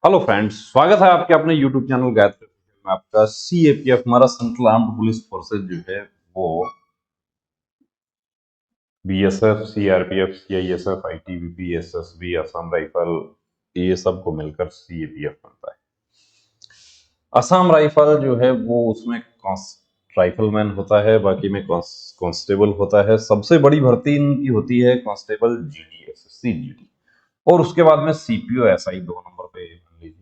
Hello friends, स्वागत है आपके अपने यूट्यूब चैनल गायत्री में। आपका सीएपीएफ हमारा सेंट्रल आर्म्ड पुलिस फोर्सेज जो है वो BSF, CRPF, CISF, ITBP, SSB, Assam rifle, ये सब को मिलकर सीएपीएफ बनता है। असम राइफल जो है वो उसमें राइफलमैन होता है, बाकी में कांस्टेबल होता है। सबसे बड़ी भर्ती इनकी होती है कांस्टेबल जीडी, एसएससी जीडी, और उसके बाद में सीपीओ एसआई 2 नंबर पे मान लीजिए।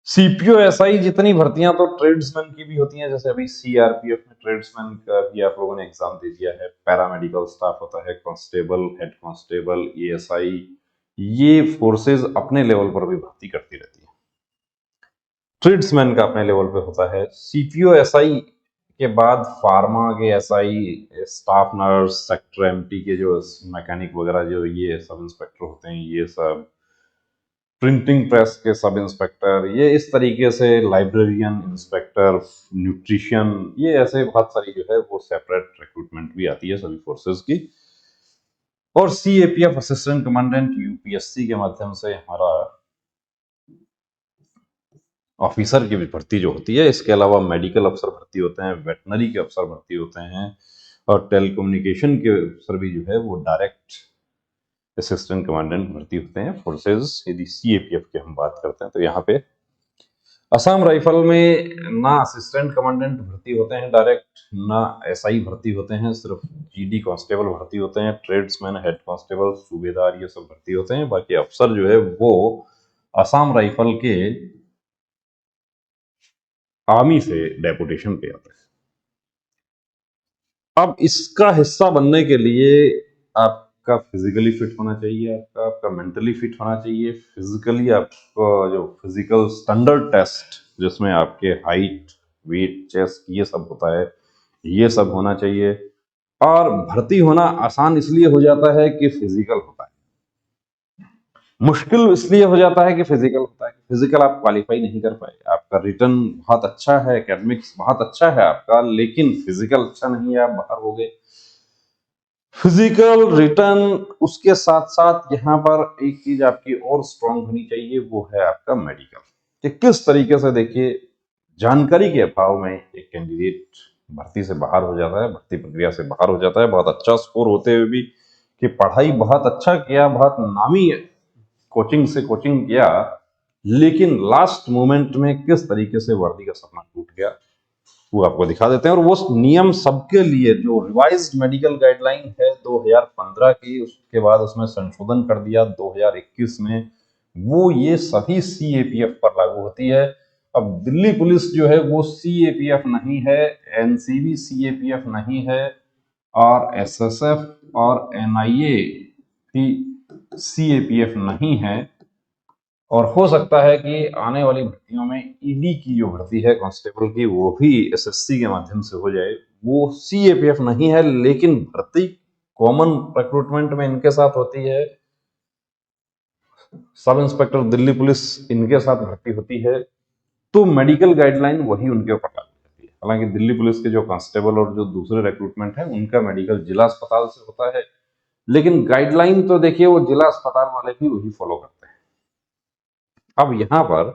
सीपीओ एसआई जितनी भर्तियां तो ट्रेड्समैन की भी होती हैं, जैसे अभी सीआरपीएफ में ट्रेड्समैन का भी आप लोगों ने एग्जाम दे दिया है। पैरामेडिकल स्टाफ होता है, कांस्टेबल, हेड कांस्टेबल, एएसआई, ये फोर्सेस अपने लेवल पर भी भर्ती करती रहती है। ट्रेड्समैन का अपने लेवल पे होता है। सीपीओ एसआई के बाद फार्मा के SI, staff nurse, sector MT के जो मैकेनिक वगैरह जो ये सब इंस्पेक्टर होते हैं, ये सब प्रिंटिंग प्रेस के सब इंस्पेक्टर, ये इस तरीके से लाइब्रेरियन, इंस्पेक्टर, न्यूट्रिशन, ये ऐसे बहुत सारी जो है वो सेपरेट रिक्रूटमेंट भी आती है सभी फोर्सेस की। और सीएपीएफ असिस्टेंट कमांडेंट यूपीएससी के माध्यम से हमारा ऑफिसर की भी भर्ती जो होती है। इसके अलावा मेडिकल अफसर भर्ती होते हैं, वेटनरी के अफसर भर्ती होते हैं, और टेलीकम्युनिकेशन के अफसर भी जो है वो डायरेक्ट असिस्टेंट कमांडेंट भर्ती होते हैं फोर्सेज। यदि सीएपीएफ की हम बात करते हैं तो यहाँ पे असम राइफल में ना असिस्टेंट कमांडेंट भर्ती होते हैं डायरेक्ट, ना एसआई भर्ती होते हैं, सिर्फ जीडी कांस्टेबल भर्ती होते हैं। ट्रेड्समैन, हेड कांस्टेबल, सूबेदार, ये सब भर्ती होते हैं। बाकी अफसर जो है वो असम राइफल के आर्मी से डेपुटेशन पे आते हैं। अब इसका हिस्सा बनने के लिए आपका फिजिकली फिट होना चाहिए, आपका मेंटली फिट होना चाहिए। फिजिकली आपका जो फिजिकल स्टैंडर्ड टेस्ट, जिसमें आपके हाइट, वेट, चेस्ट, ये सब होता है, ये सब होना चाहिए। और भर्ती होना आसान इसलिए हो जाता है कि फिजिकल होता है, मुश्किल इसलिए हो जाता है कि फिजिकल होता है। फिजिकल आप क्वालिफाई नहीं कर पाए, आपका रिटर्न बहुत अच्छा है, एकेडमिक्स बहुत अच्छा है आपका, लेकिन फिजिकल अच्छा नहीं है, आप बाहर हो गए। फिजिकल रिटर्न, उसके साथ साथ यहाँ पर एक चीज आपकी और स्ट्रांग होनी चाहिए, वो है आपका मेडिकल। कि किस तरीके से, देखिए, जानकारी के अभाव में एक कैंडिडेट भर्ती से बाहर हो जाता है, भर्ती प्रक्रिया से बाहर हो जाता है, बहुत अच्छा स्कोर होते हुए भी, कि पढ़ाई बहुत अच्छा किया, बहुत नामी कोचिंग से कोचिंग किया, लेकिन लास्ट मोमेंट में किस तरीके से वर्दी का सपना टूट गया, वो आपको दिखा देते हैं। और वो नियम सबके लिए, जो रिवाइज्ड मेडिकल गाइडलाइन है 2015 की, उसके बाद उसमें संशोधन कर दिया 2021 में, वो ये सभी सीएपीएफ पर लागू होती है। अब दिल्ली पुलिस जो है वो सीएपीएफ नहीं है, एनसीबी सीएपीएफ नहीं है, और एसएसएफ और एनआईए भी सीएपीएफ नहीं है। और हो सकता है कि आने वाली भर्तियों में ईडी की जो भर्ती है कांस्टेबल की, वो भी एसएससी के माध्यम से हो जाए। वो सीएपीएफ नहीं है, लेकिन भर्ती कॉमन रिक्रूटमेंट में इनके साथ होती है। सब इंस्पेक्टर दिल्ली पुलिस, इनके साथ भर्ती होती है, तो मेडिकल गाइडलाइन वही उनके ऊपर लागू होती है। हालांकि दिल्ली पुलिस के जो कांस्टेबल और जो दूसरे रिक्रूटमेंट है, उनका मेडिकल जिला अस्पताल से होता है, लेकिन गाइडलाइन तो देखिए वो जिला अस्पताल वाले भी वही फॉलो करते हैं। अब यहां पर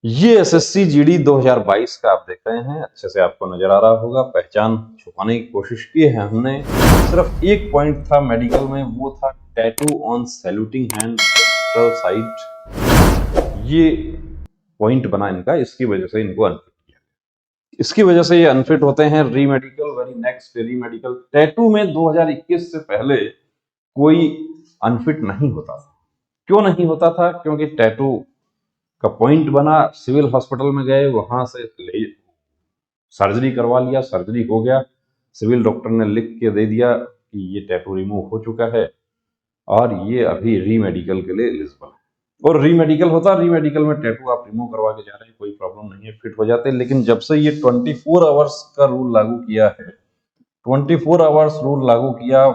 ये एसएससी जीडी 2022 का आप देख रहे हैं, अच्छे से आपको नजर आ रहा होगा। पहचान छुपाने की कोशिश की है हमने। सिर्फ एक पॉइंट था मेडिकल में, वो था tattoo on saluting hand side. ये पॉइंट बना इनका, इसकी वजह से इनको अनफिट किया, इसकी वजह से ये अनफिट होते हैं। री मेडिकल, वेरी नेक्स्ट री मेडिकल। टैटू में 2021 से पहले कोई अनफिट नहीं होता था। क्यों नहीं होता था? क्योंकि टैटू का पॉइंट बना, सिविल हॉस्पिटल में गए, वहां से सर्जरी करवा लिया, सर्जरी हो गया, सिविल डॉक्टर ने लिख के दे दिया कि ये टैटू रिमूव हो चुका है और ये अभी री मेडिकल के लिए एलिजिबल है। और री मेडिकल होता, री मेडिकल में टैटू आप रिमूव करवा के जा रहे हैं, कोई प्रॉब्लम नहीं है, फिट हो जाते हैं। लेकिन जब से ये 24 आवर्स का रूल लागू किया है, 24 आवर्स रूल लागू किया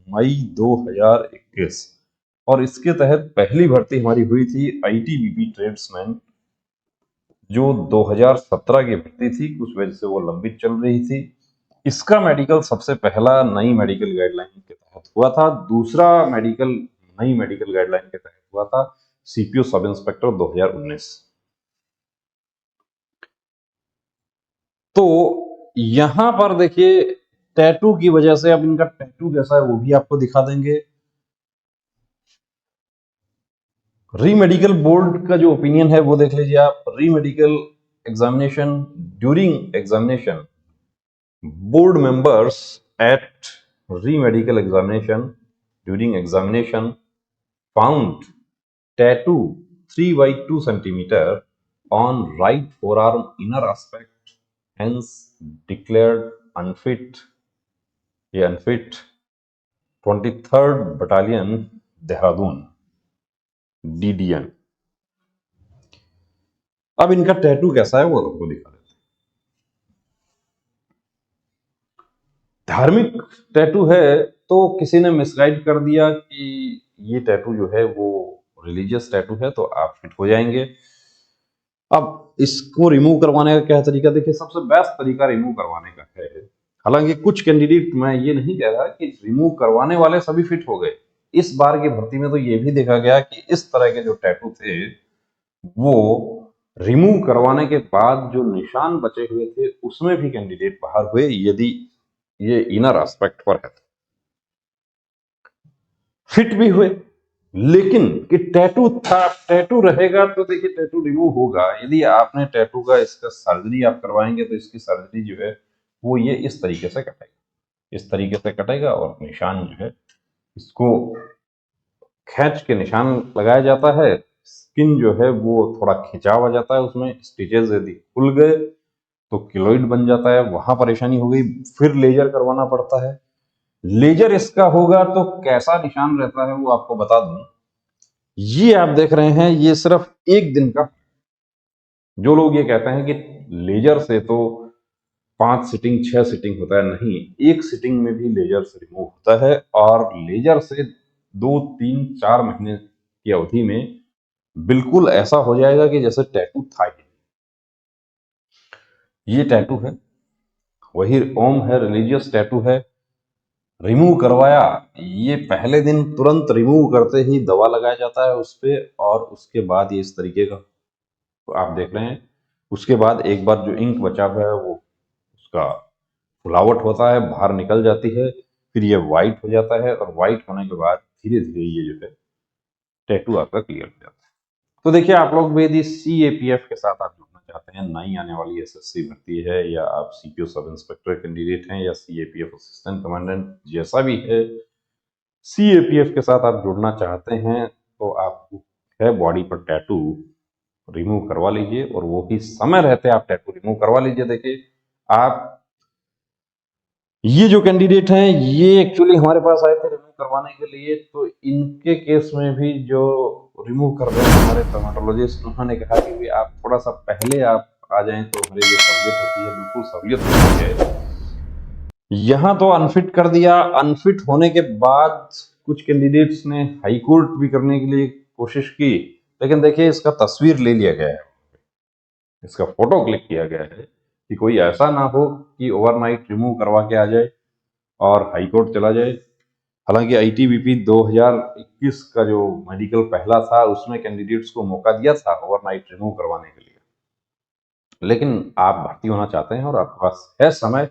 मई 2021, और इसके तहत पहली भर्ती हमारी हुई थी आईटीबीपी ट्रेड्समैन, जो 2017 की भर्ती थी, उस वजह से वो लंबित चल रही थी। इसका मेडिकल सबसे पहला नई मेडिकल गाइडलाइन के तहत हुआ था। दूसरा मेडिकल नई मेडिकल गाइडलाइन के तहत हुआ था, सीपीओ सब इंस्पेक्टर 2019। तो यहां पर देखिए टैटू की वजह से, अब इनका टैटू कैसा है वो भी आपको दिखा देंगे। री मेडिकल बोर्ड का जो ओपिनियन है वो देख लीजिए आप। री medical examination, during examination board members at re-medical examination during examination found tattoo 3 by 2 centimeter on right forearm inner aspect, hence declared unfit, ये unfit 23rd battalion Dehradun DDN। अब इनका टैटू कैसा है वो आपको दिखा देते हैं। धार्मिक टैटू है तो किसी ने मिसगाइड कर दिया कि ये टैटू जो है वो रिलीजियस टैटू है तो आप फिट हो जाएंगे। अब इसको रिमूव करवाने का क्या तरीका, देखिए सबसे बेस्ट तरीका रिमूव करवाने का है, हालांकि कुछ कैंडिडेट, मैं ये नहीं कह रहा कि रिमूव करवाने वाले सभी फिट हो गए, इस बार की भर्ती में तो ये भी देखा गया कि इस तरह के जो टैटू थे वो रिमूव करवाने के बाद जो निशान बचे हुए थे उसमें भी कैंडिडेट बाहर हुए, यदि ये इनर एस्पेक्ट पर है। फिट भी हुए, लेकिन कि टैटू था, टैटू रहेगा तो देखिए टैटू रिमूव होगा। यदि आपने टैटू का इसका सर्जरी आप करवाएंगे तो इसकी सर्जरी जो है वो ये इस तरीके से कटेगा, इस तरीके से कटेगा और निशान जो है इसको खींच के निशान लगाया जाता है। स्किन जो है वो थोड़ा खिंचाव आ जाता है, उसमें स्टिचेस यदि खुल गए तो किलोइड बन जाता है, वहां परेशानी हो गई, फिर लेजर करवाना पड़ता है। लेजर इसका होगा तो कैसा निशान रहता है वो आपको बता दूं। ये आप देख रहे हैं ये सिर्फ एक दिन का। जो लोग ये कहते हैं कि लेजर से तो 5 सीटिंग 6 सीटिंग होता है, नहीं, एक सीटिंग में भी लेजर से रिमूव होता है और लेजर से 2 3 4 महीने की अवधि में बिल्कुल ऐसा हो जाएगा कि जैसे टैटू था ही। ये टैटू है, वही ओम है, रिलीजियस टैटू है। रिमूव करवाया, ये पहले दिन तुरंत रिमूव करते ही दवा लगाया जाता है उस पे और उसके बाद ये इस तरीके का तो आप देख रहे हैं। उसके बाद एक बार जो इंक बचा हुआ है वो उसका फुलावट होता है, बाहर निकल जाती है, फिर ये व्हाइट हो जाता है और व्हाइट होने के बाद धीरे धीरे ये जो है टैटू आपका क्लियर हो जाता है। तो देखिए आप लोग भी यदि CAPF के साथ आप जुड़ना चाहते हैं, नई आने वाली SSC भर्ती है, या आप CPO सब इंस्पेक्टर कैंडिडेट हैं या CAPF असिस्टेंट कमांडेंट जैसा भी है, CAPF के साथ आप जुड़ना चाहते हैं तो आपको है बॉडी पर टैटू रिमूव करवा लीजिए और वो भी समय रहते आप टैटू रिमूव करवा लीजिए। देखिए आप, ये जो कैंडिडेट हैं ये एक्चुअली हमारे पास आए थे रिमूव करवाने के लिए, तो इनके केस में भी जो रिमूव कर रहे हैं हमारे टर्मेटोलॉजिस्ट, उन्होंने कहा कि आप थोड़ा सा पहले आप आ जाएं तो हमारी जो सहूलियत होती है बिल्कुल सहूलियत होती है। यहाँ तो अनफिट कर दिया, अनफिट होने के बाद कुछ कैंडिडेट्स ने हाई कोर्ट भी करने के लिए कोशिश की, लेकिन देखिए इसका तस्वीर ले लिया गया है, इसका फोटो क्लिक किया गया है कि कोई ऐसा ना हो कि ओवरनाइट रिमूव करवा के आ जाए और हाई कोर्ट चला जाए। हालांकि ITBP 2021 का जो मेडिकल पहला था उसमें कैंडिडेट्स को मौका दिया था ओवरनाइट रिमूव करवाने के लिए, लेकिन आप भर्ती होना चाहते हैं और आपके पास है समय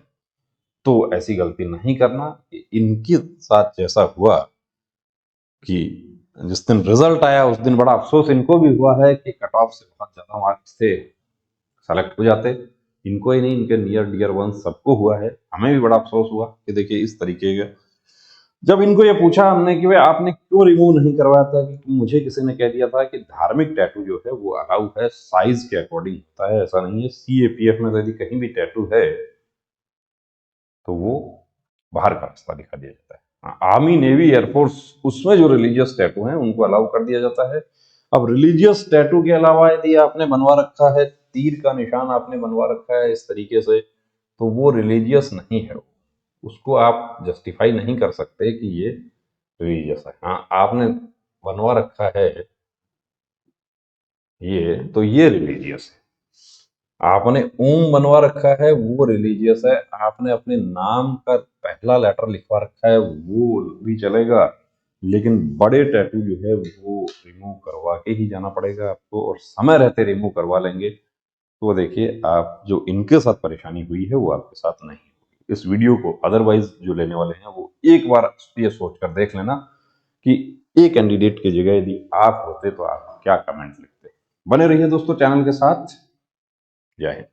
तो ऐसी गलती नहीं करना। इनके साथ जैसा हुआ कि जिस दिन रिजल्ट आया उस दिन बड़ा अफसोस इनको भी हुआ है कि कट ऑफ से बहुत ज्यादा मार्क्स से सेलेक्ट हो जाते, इनको ही नहीं इनके नियर डियर वन सबको हुआ है। हमें भी बड़ा अफसोस हुआ कि देखिए इस तरीके का, जब इनको ये पूछा हमने कि भाई आपने क्यों रिमूव नहीं करवाया था, कि मुझे किसी ने कह दिया था कि धार्मिक टैटू जो है वो अलाउ है, साइज के अकॉर्डिंग होता है, ऐसा नहीं है। CAPF में यदि कहीं भी टैटू है तो वो बाहर का रास्ता दिखा दिया जाता है। आर्मी, नेवी, एयरफोर्स, उसमें जो रिलीजियस टैटू हैं उनको अलाउ कर दिया जाता है। अब रिलीजियस टैटू के अलावा यदि आपने बनवा रखा है, तीर का निशान आपने बनवा रखा है इस तरीके से, तो वो रिलीजियस नहीं है, उसको आप जस्टिफाई नहीं कर सकते कि ये रिलीजियस है। हाँ, आपने बनवा रखा है ये, तो ये रिलीजियस है। आपने ओम बनवा रखा है वो रिलीजियस है। आपने अपने नाम का पहला लेटर लिखवा रखा है वो भी चलेगा। लेकिन बड़े टैटू जो है वो रिमूव करवा के ही जाना पड़ेगा आपको, और समय रहते रिमूव करवा लेंगे तो देखिए आप जो इनके साथ परेशानी हुई है वो आपके साथ नहीं होगी। इस वीडियो को अदरवाइज जो लेने वाले हैं वो एक बार ये सोच कर देख लेना कि ए कैंडिडेट की जगह यदि आप होते तो आप क्या कमेंट लिखते। बने रहिए दोस्तों चैनल के साथ। जय हिंद।